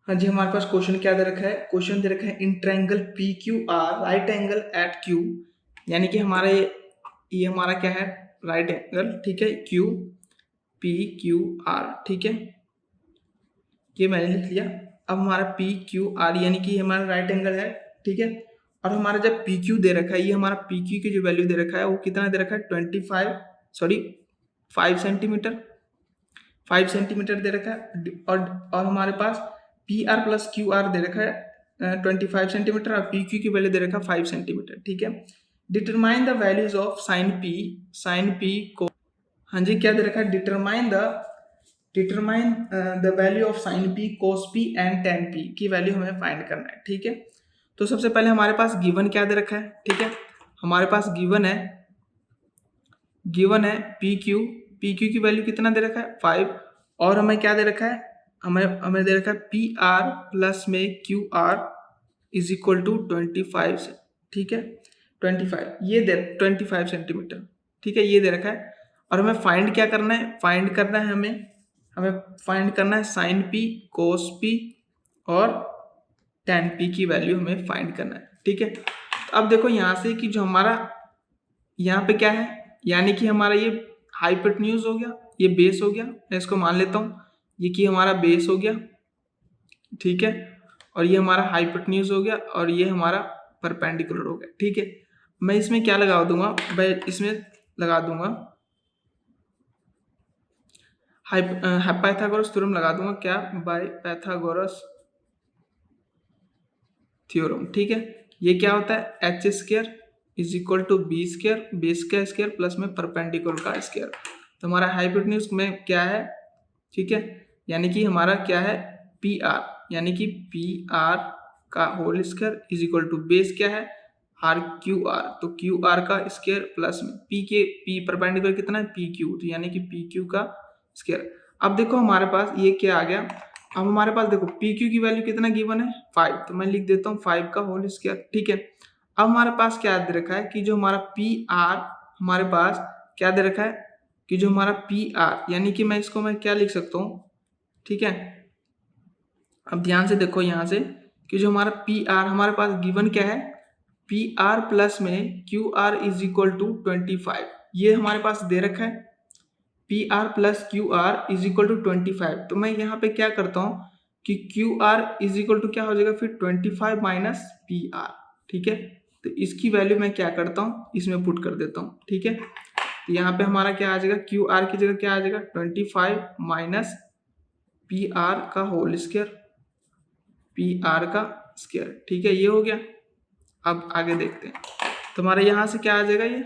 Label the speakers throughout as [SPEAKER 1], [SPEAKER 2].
[SPEAKER 1] हाँ जी, हमारे पास क्वेश्चन क्या दे रखा है? क्वेश्चन दे रखा है in triangle P Q R right angle at Q, यानी कि हमारे ये हमारा क्या है? राइट एंगल, ठीक है, क्यू पी क्यू आर, ठीक है, ये मैंने लिख लिया। अब हमारा पी क्यू आर यानी कि हमारा राइट एंगल है, ठीक है। और हमारा जब पी क्यू दे रखा है, ये हमारा पी क्यू की जो वैल्यू दे रखा है वो कितना दे रखा है? 5 सेंटीमीटर, 5 सेंटीमीटर दे रखा है। और हमारे पास P R plus Q R दे रखा है 25 सेंटीमीटर और पी क्यू की वैल्यू दे रखा है 5 सेंटीमीटर, ठीक है। Determine the values of sine P को, हाँ जी, क्या दे रखा है? Determine the value of sine P, cos P and tan P की वैल्यू हमें फाइंड करना है, ठीक है। तो सबसे पहले हमारे पास गिवन क्या दे रखा है, ठीक है। हमारे पास गिवन है पी क्यू की वैल्यू कितना दे रखा है? 5। और हमें क्या दे रखा है? हमें दे रखा है पी आर प्लस में Q R is equal to 25, ठीक है, 25, ये दे 25 सेंटीमीटर, ठीक है, ये दे रखा है। और हमें फाइंड क्या करना है? हमें फाइंड करना है साइन पी, कोस पी और टेन पी की वैल्यू हमें फाइंड करना है, ठीक है। अब देखो यहाँ से कि जो हमारा यहाँ पे क्या है, यानी कि हमारा ये हाइपोटेन्यूज हो गया, ये बेस हो गया, मैं इसको मान लेता हूँ ये कि हमारा बेस हो गया, ठीक है, और ये हमारा हाइपोटेन्यूज हो गया और ये हमारा परपेंडिकुलर हो गया, ठीक है। मैं इसमें क्या लगा दूंगा? मैं इसमें लगा दूंगा पाइथागोरस थ्योरम लगा दूंगा, क्या? बाय पाइथागोरस थ्योरम, ठीक है। ये क्या होता है? H square is equal to B square, base का स्क्वायर प्लस में परपेंडिकुलर का स्क्वायर। तो हमारा हाइपोटेन्यूज में क्या है, ठीक है, यानी कि हमारा क्या है? पी आर, यानी कि पी आर का whole square is equal to base क्या है? आर क्यू आर, तो क्यू आर का स्क्वायर प्लस में पी परपेंडिकुलर कितना है? पी क्यू, तो यानी कि पी क्यू का स्क्वायर। अब देखो हमारे पास ये क्या आ गया? अब हमारे पास देखो पी क्यू की वैल्यू कितना गिवन है? 5, तो मैं लिख देता हूँ 5 का होल स्क्वायर, ठीक है। अब हमारे पास क्या दे रखा है कि जो हमारा पी आर, हमारे पास क्या दे रखा है कि जो हमारा पी आर, यानी कि मैं क्या लिख सकता हूँ, ठीक है। अब ध्यान से देखो यहाँ से कि जो हमारा पी आर हमारे पास गिवन क्या है? पी आर प्लस में Q R is equal to 25, ये हमारे पास दे रखा है। P R plus Q R is equal to 25, तो मैं यहाँ पे क्या करता हूँ कि Q R is equal to क्या हो जाएगा फिर? 25 माइनस पी आर, ठीक है। तो इसकी वैल्यू मैं क्या करता हूँ? इसमें पुट कर देता हूँ, ठीक है। तो यहाँ पे हमारा क्या आ जाएगा? क्यू आर की जगह क्या आ जाएगा? 25 माइनस पी आर का होल स्क्वायर, पी आर का स्क्वायर, ठीक है, ये हो गया। अब आगे देखते हैं, तो हमारे यहाँ से क्या आ जाएगा? ये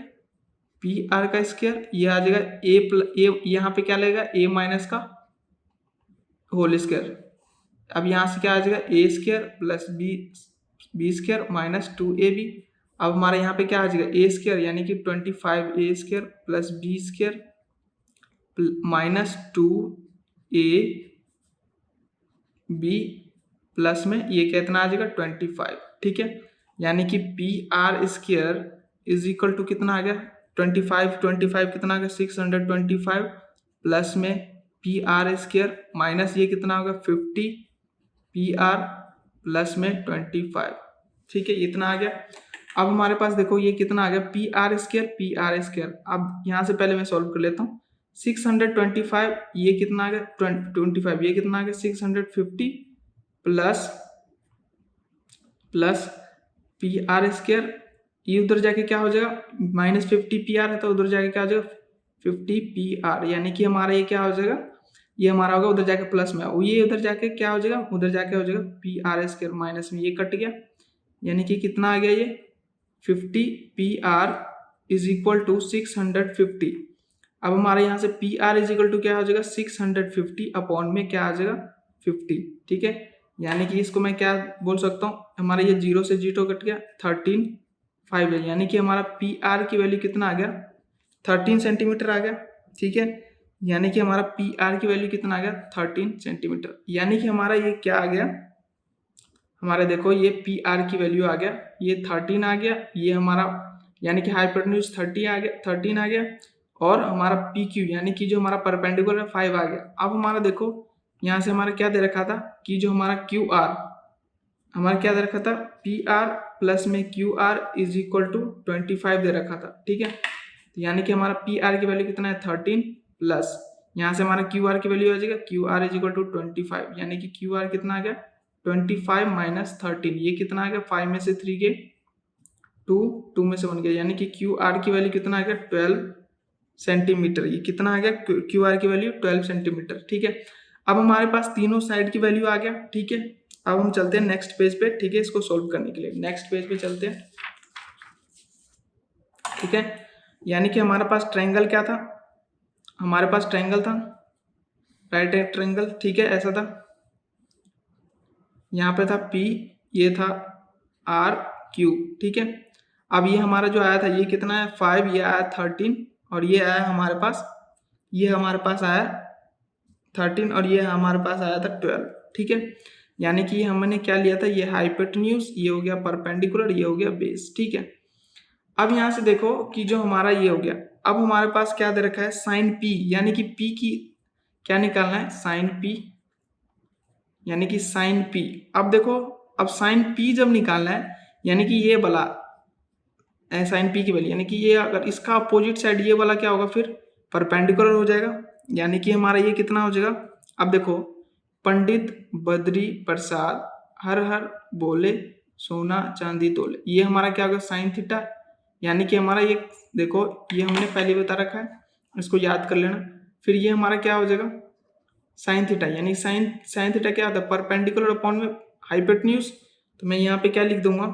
[SPEAKER 1] पी आर का स्क्वायर, ये आ जाएगा ए, यहाँ पे क्या लगेगा? ए माइनस का होल स्क्वायर। अब यहाँ से क्या आ जाएगा? A square plus B square minus 2ab। अब हमारे यहाँ पे क्या आ जाएगा? ए स्क्वायर यानी कि 25 A square plus B square minus 2a B plus में ये कितना आ जाएगा? 25, ठीक है। यानी कि P R square is equal to कितना आ गया? 25 कितना आ गया? 625 प्लस में पी आर स्क्वायर माइनस ये कितना होगा? 50 पी आर प्लस में 25, ठीक है, इतना आ गया। अब हमारे पास देखो ये कितना आ गया? P R square. अब यहाँ से पहले मैं सॉल्व कर लेता हूँ। 625 ये कितना आ गया? 25 ये कितना आ गया? 650 प्लस पी आर स्क्वायर, ये उधर जाके क्या हो जाएगा? माइनस 50 पी आर है तो उधर जाके क्या हो जाएगा? 50 पी आर, यानी कि हमारा ये क्या हो जाएगा? ये हमारा होगा उधर जाके प्लस में, ये उधर जाके क्या हो जाएगा? उधर जाके हो जाएगा पी आर स्क्वायर माइनस में ये कट गया, यानी कि कितना आ गया? ये 50 P R is equal to 650। अब हमारे यहाँ से P R is equal to क्या हो जाएगा? 650 अपॉन में क्या आ जाएगा? 50, ठीक है। यानी कि इसको मैं क्या बोल सकता हूँ? हमारा ये 0 से 0 कट गया, 13.5 है, यानी कि हमारा पी आर की वैल्यू कितना आ गया? 13 सेंटीमीटर आ गया, ठीक है। यानी कि हमारा पी आर की वैल्यू कितना आ गया? 13 सेंटीमीटर। यानी कि हमारा ये क्या आ गया? हमारा देखो ये पी आर की वैल्यू आ गया, ये 13 आ गया, ये हमारा यानी कि हाइपोटेन्यूज 13 आ गया, और हमारा पी क्यू यानी कि जो हमारा परपेंडिकुलर है 5 आ गया। अब हमारा देखो यहाँ से हमारा क्या दे रखा था कि जो हमारा क्यू आर हमारा क्या दे रखा था, पी आर प्लस में Q R is equal to 25 दे रखा था, ठीक है। तो यानी कि हमारा पी आर की वैल्यू कितना है 13 प्लस यहाँ से हमारा क्यू आर की वैल्यू आ जाएगा Q R is equal to 25, यानी कि क्यू आर कितना आ गया 25 माइनस 13, ये कितना आ गया 5 में से 3 गए 2, 2 में से 1 गया, यानी कि क्यू आर की वैल्यू कितना आ गया 12 सेंटीमीटर। ये कितना आ गया क्यू आर की वैल्यू 12 सेंटीमीटर, ठीक है। अब हमारे पास तीनों साइड की वैल्यू आ गया, ठीक है। अब हम चलते हैं नेक्स्ट पेज पे, ठीक है, इसको सोल्व करने के लिए नेक्स्ट पेज पे चलते हैं, ठीक है। यानी कि हमारे पास ट्रायंगल क्या था, हमारे पास ट्रायंगल था राइट एंगल ट्रायंगल, ठीक है, ऐसा था। यहाँ पे था P, ये था R Q, ठीक है। अब ये हमारा जो आया था ये कितना है 5, ये आया 13 और ये आया हमारे पास, ये हमारे पास आया 13 और ये हमारे पास आया था 12, ठीक है। यानी कि हमने क्या लिया था, ये हाइपोटेन्यूज, ये हो गया परपेंडिकुलर, ये हो गया बेस, ठीक है। अब यहाँ से देखो कि जो हमारा ये हो गया, अब हमारे पास क्या दे रखा है साइन P, यानी कि P की क्या निकालना है साइन P, यानी कि साइन P। अब देखो अब साइन P जब निकालना है यानी कि ये वाला साइन P की वैल्यू, यानी कि ये अगर इसका अपोजिट साइड ये वाला क्या होगा फिर परपेंडिकुलर हो जाएगा, यानी कि हमारा ये कितना हो जाएगा। अब देखो पंडित बद्री प्रसाद हर हर बोले सोना चांदी तोले, ये हमारा क्या होगा साइन थीटा, यानी कि हमारा ये देखो ये हमने पहले बता रखा है, इसको याद कर लेना। फिर ये हमारा क्या हो जाएगा साइन थीटा, यानी साइन थीटा क्या होता है परपेंडिकुलर अपॉन में हाइपोटेन्यूज, तो मैं यहाँ पे क्या लिख दूंगा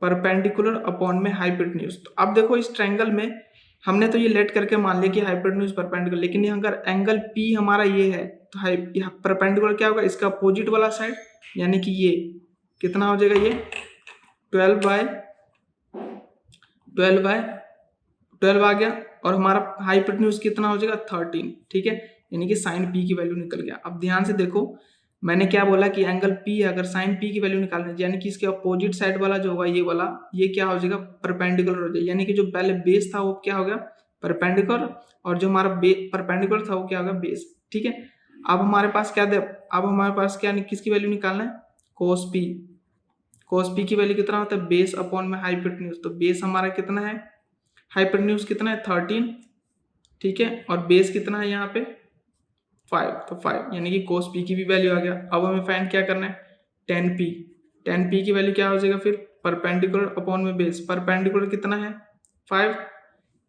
[SPEAKER 1] परपेंडिकुलर अपॉन में हाइपोटेन्यूज। तो अब देखो इस ट्रायंगल में हमने तो ये लेट करके मान लिया कि हाइपोटेन्यूज परपेंडिकुलर, लेकिन अगर एंगल P हमारा ये है तो परपेंडिकुलर क्या होगा इसका अपोजिट वाला साइड, यानी कि ये कितना हो जाएगा ये 12 आ गया और हमारा हाइपोटेन्यूज कितना हो जाएगा 13, ठीक है, यानी कि साइन P की वैल्यू निकल गया। अब ध्यान से देखो मैंने क्या बोला कि एंगल P अगर साइन P की वैल्यू निकालनी है यानी कि इसके अपोजिट साइड वाला जो होगा ये वाला ये क्या हो जाएगा परपेंडिकुलर हो जाएगा, यानी कि जो पहले बेस था वो क्या हो गया परपेंडिकुलर और जो हमारा परपेंडिकुलर था वो क्या होगा बेस, ठीक है। अब हमारे पास क्या अब हमारे पास क्या किसकी वैल्यू निकालना है कोस P की वैल्यू कितना होता है बेस अपॉन में हाइपोटेन्यूज, तो बेस हमारा कितना है हाइपोटेन्यूज कितना है 13, ठीक है, और बेस कितना है यहाँ पे 5, तो 5 यानी कि कोस P की भी वैल्यू आ गया। अब हमें फाइंड क्या करना है tan P की वैल्यू क्या हो जाएगा फिर परपेंडिकुलर अपॉन में बेस, परपेंडिकुलर कितना है 5,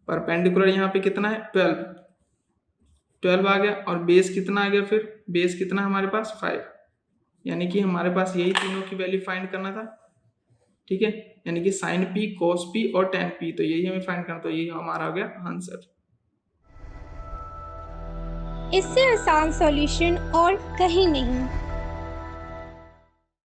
[SPEAKER 1] परपेंडिकुलर यहाँ पे कितना है 12 आ गया और बेस कितना आ गया फिर बेस कितना हमारे पास 5, यानी कि हमारे पास यही तीनों की वैल्यू फाइंड करना था, ठीक है, यानी कि साइन P cos P और tan P, तो यही हमें फाइंड करना, तो यही हमारा हो गया आंसर।
[SPEAKER 2] इससे आसान सॉल्यूशन और कहीं नहीं।